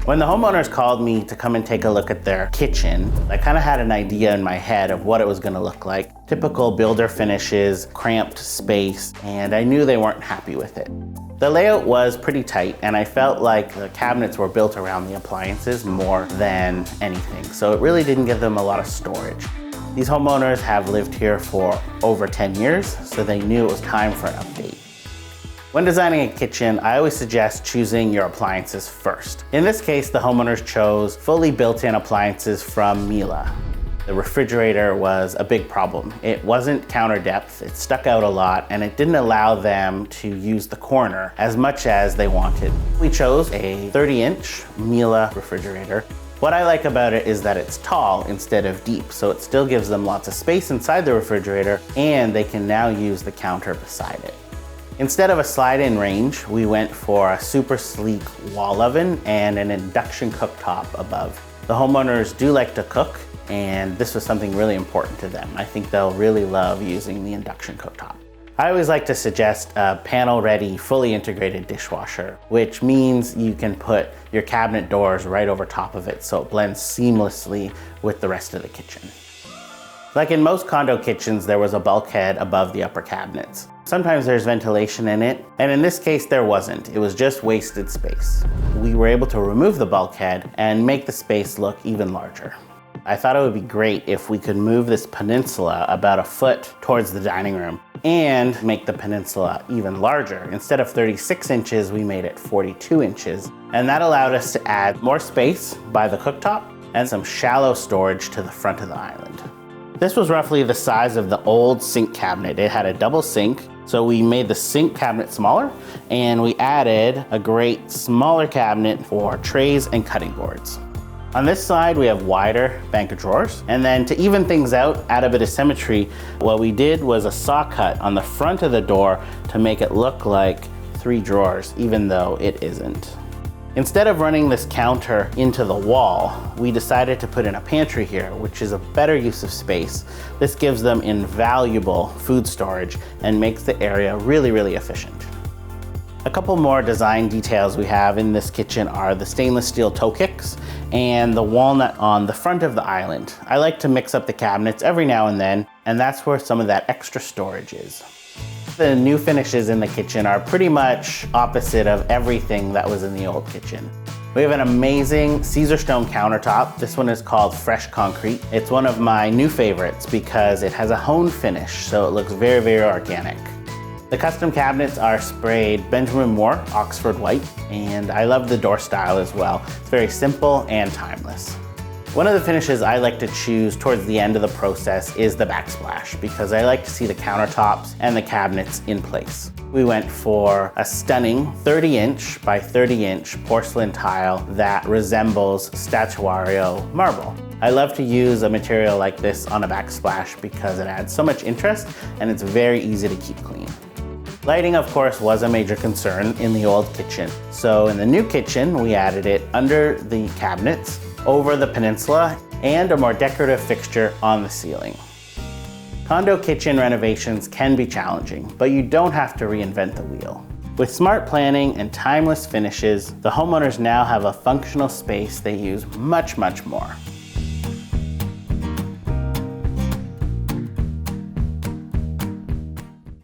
When the homeowners called me to come and take a look at their kitchen, I kind of had an idea in my head of what it was going to look like. Typical builder finishes, cramped space, and I knew they weren't happy with it. The layout was pretty tight, and I felt like the cabinets were built around the appliances more than anything, so it really didn't give them a lot of storage. These homeowners have lived here for over 10 years, so they knew it was time for an update. When designing a kitchen, I always suggest choosing your appliances first. In this case, the homeowners chose fully built-in appliances from Miele. The refrigerator was a big problem. It wasn't counter depth, it stuck out a lot, and it didn't allow them to use the corner as much as they wanted. We chose a 30-inch Miele refrigerator. What I like about it is that it's tall instead of deep, so it still gives them lots of space inside the refrigerator, and they can now use the counter beside it. Instead of a slide-in range, we went for a super sleek wall oven and an induction cooktop above. The homeowners do like to cook, and this was something really important to them. I think they'll really love using the induction cooktop. I always like to suggest a panel-ready, fully integrated dishwasher, which means you can put your cabinet doors right over top of it so it blends seamlessly with the rest of the kitchen. Like in most condo kitchens, there was a bulkhead above the upper cabinets. Sometimes there's ventilation in it, and in this case there wasn't. It was just wasted space. We were able to remove the bulkhead and make the space look even larger. I thought it would be great if we could move this peninsula about a foot towards the dining room and make the peninsula even larger. Instead of 36 inches, we made it 42 inches, and that allowed us to add more space by the cooktop and some shallow storage to the front of the island. This was roughly the size of the old sink cabinet. It had a double sink, so we made the sink cabinet smaller, and we added a great smaller cabinet for trays and cutting boards. On this side, we have wider bank of drawers, and then to even things out, add a bit of symmetry, what we did was a saw cut on the front of the door to make it look like 3 drawers, even though it isn't. Instead of running this counter into the wall, we decided to put in a pantry here, which is a better use of space. This gives them invaluable food storage and makes the area really, really efficient. A couple more design details we have in this kitchen are the stainless steel toe kicks and the walnut on the front of the island. I like to mix up the cabinets every now and then, and that's where some of that extra storage is. The new finishes in the kitchen are pretty much opposite of everything that was in the old kitchen. We have an amazing Caesarstone countertop. This one is called Fresh Concrete. It's one of my new favorites because it has a honed finish, so it looks very, very organic. The custom cabinets are sprayed Benjamin Moore Oxford White, and I love the door style as well. It's very simple and timeless. One of the finishes I like to choose towards the end of the process is the backsplash because I like to see the countertops and the cabinets in place. We went for a stunning 30-inch by 30-inch porcelain tile that resembles statuario marble. I love to use a material like this on a backsplash because it adds so much interest and it's very easy to keep clean. Lighting, of course, was a major concern in the old kitchen. So in the new kitchen, we added it under the cabinets, over the peninsula, and a more decorative fixture on the ceiling. Condo kitchen renovations can be challenging, but you don't have to reinvent the wheel. With smart planning and timeless finishes, the homeowners now have a functional space they use much, much more.